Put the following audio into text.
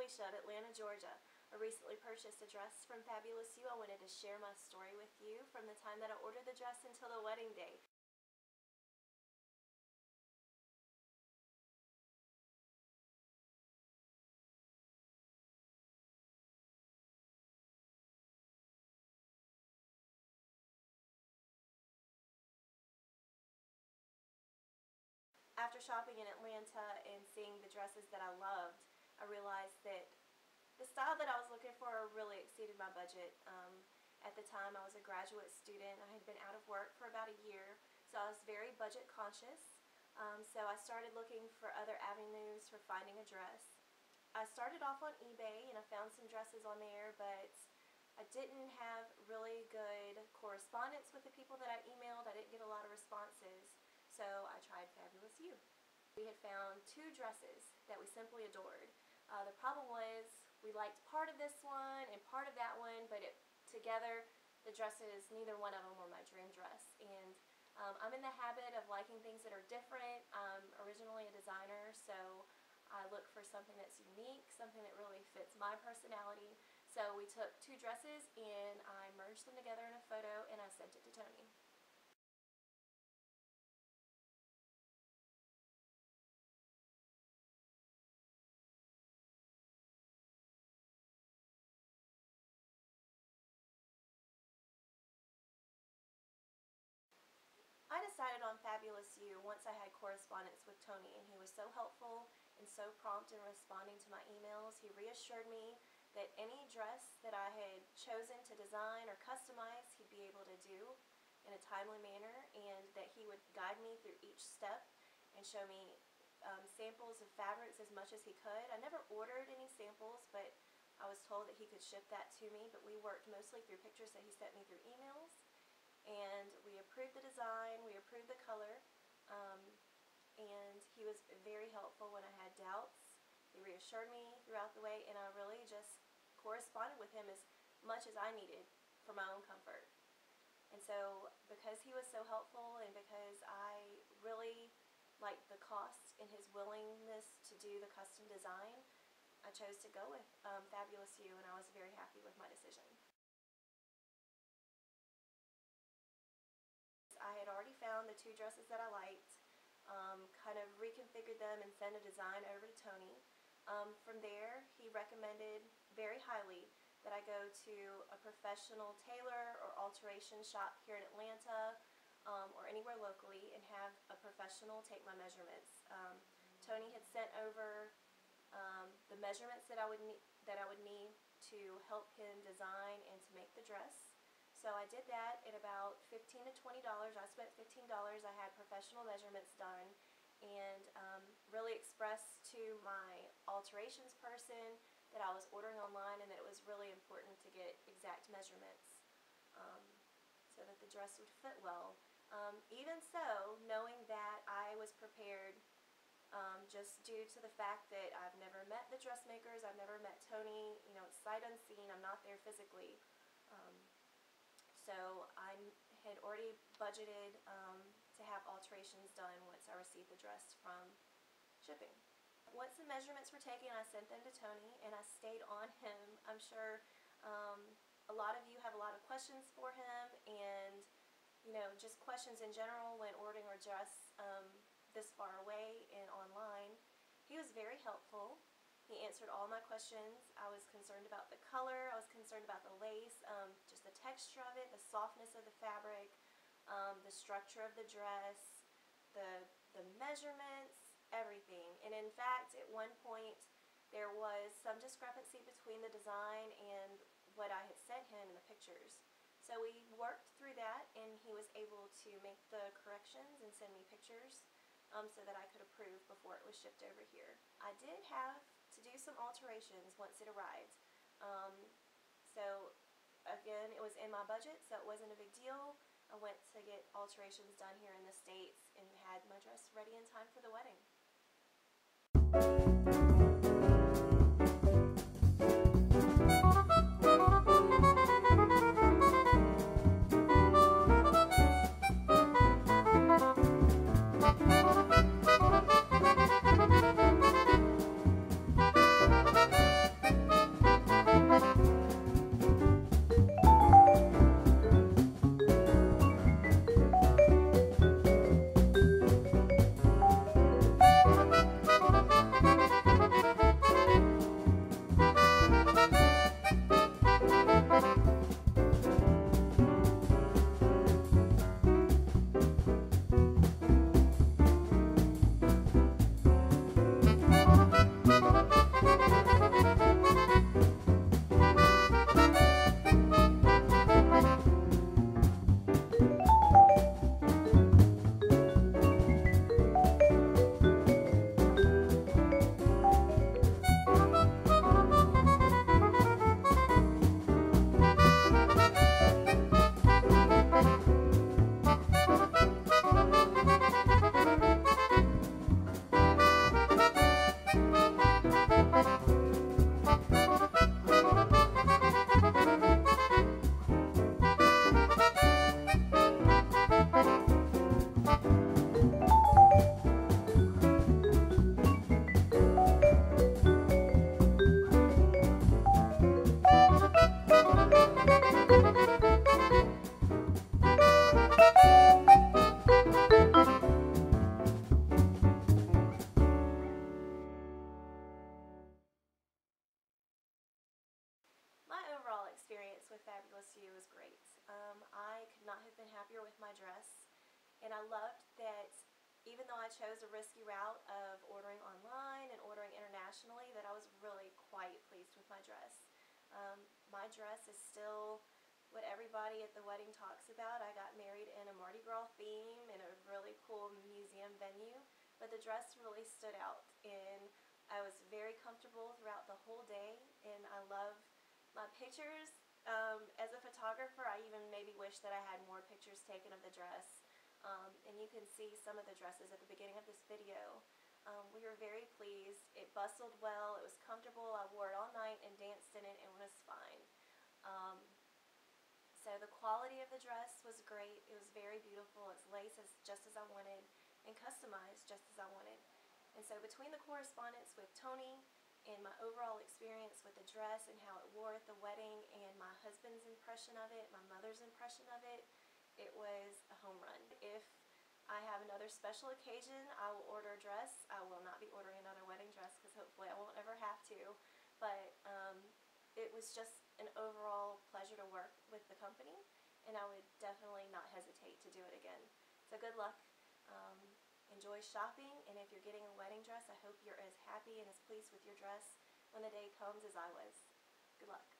Alicia of Atlanta, Georgia. I recently purchased a dress from Fabulous You. I wanted to share my story with you from the time that I ordered the dress until the wedding day. After shopping in Atlanta and seeing the dresses that I loved, I realized that the style that I was looking for really exceeded my budget. At the time, I was a graduate student. I had been out of work for about a year, so I was very budget conscious. So I started looking for other avenues for finding a dress. I started off on eBay and I found some dresses on there, but I didn't have really good correspondence with the people that I emailed. I didn't get a lot of responses, so I tried Fabulous You. We had found two dresses that we simply adored. The problem was we liked part of this one and part of that one, but together the dresses, neither one of them were my dream dress. And I'm in the habit of liking things that are different. I'm originally a designer, so I look for something that's unique, something that really fits my personality. So we took two dresses and I merged them together in a photo and I sent it to Tony. I decided on Fabulous You once I had correspondence with Tony, and he was so helpful and so prompt in responding to my emails. He reassured me that any dress that I had chosen to design or customize, he'd be able to do in a timely manner, and that he would guide me through each step and show me samples of fabrics as much as he could. I never ordered any samples, but I was told that he could ship that to me, but we worked mostly through pictures that he sent me through emails. And we approved the design, we approved the color, and he was very helpful when I had doubts. He reassured me throughout the way, and I really just corresponded with him as much as I needed for my own comfort. And so because he was so helpful and because I really liked the cost and his willingness to do the custom design, I chose to go with Fabulous You, and I was very happy with my decision. I had already found the two dresses that I liked, kind of reconfigured them and sent a design over to Tony. From there, he recommended very highly that I go to a professional tailor or alteration shop here in Atlanta or anywhere locally and have a professional take my measurements. Tony had sent over the measurements that I would need to help him design and to make the dress. So I did that at about $15 to $20. I spent $15. I had professional measurements done and really expressed to my alterations person that I was ordering online and that it was really important to get exact measurements so that the dress would fit well. Even so, knowing that I was prepared just due to the fact that I've never met the dressmakers, I've never met Tony, you know, it's sight unseen, I'm not there physically. So I had already budgeted to have alterations done once I received the dress from shipping. Once the measurements were taken, I sent them to Tony and I stayed on him. I'm sure a lot of you have a lot of questions for him, and you know, just questions in general when ordering a dress this far away and online. He was very helpful. He answered all my questions. I was concerned about the color, I was concerned about the lace, just the texture of it, the softness of the fabric, the structure of the dress, the measurements, everything. And in fact, at one point, there was some discrepancy between the design and what I had sent him in the pictures. So we worked through that, and he was able to make the corrections and send me pictures so that I could approve before it was shipped over here. I did have to do some alterations once it arrived. So again, it was in my budget, so it wasn't a big deal. I went to get alterations done here in the States and had my dress ready in time for the wedding. And I loved that even though I chose a risky route of ordering online and ordering internationally, that I was really quite pleased with my dress. My dress is still what everybody at the wedding talks about. I got married in a Mardi Gras theme in a really cool museum venue, but the dress really stood out, and I was very comfortable throughout the whole day, and I love my pictures. As a photographer, I even maybe wish that I had more pictures taken of the dress, and you can see some of the dresses at the beginning of this video. We were very pleased. It bustled well, it was comfortable, I wore it all night and danced in it and was fine. So the quality of the dress was great. It was very beautiful. Its lace is just as I wanted and customized just as I wanted. And so between the correspondence with Tony and my overall experience with the dress and how it wore at the wedding and my husband's impression of it, my mother's impression of it, it was a home run. If I have another special occasion, I will order a dress. I will not be ordering another wedding dress because hopefully I won't ever have to. But it was just an overall pleasure to work with the company, and I would definitely not hesitate to do it again. So good luck. Enjoy shopping, and if you're getting a wedding dress, I hope you're as happy and as pleased with your dress when the day comes as I was. Good luck.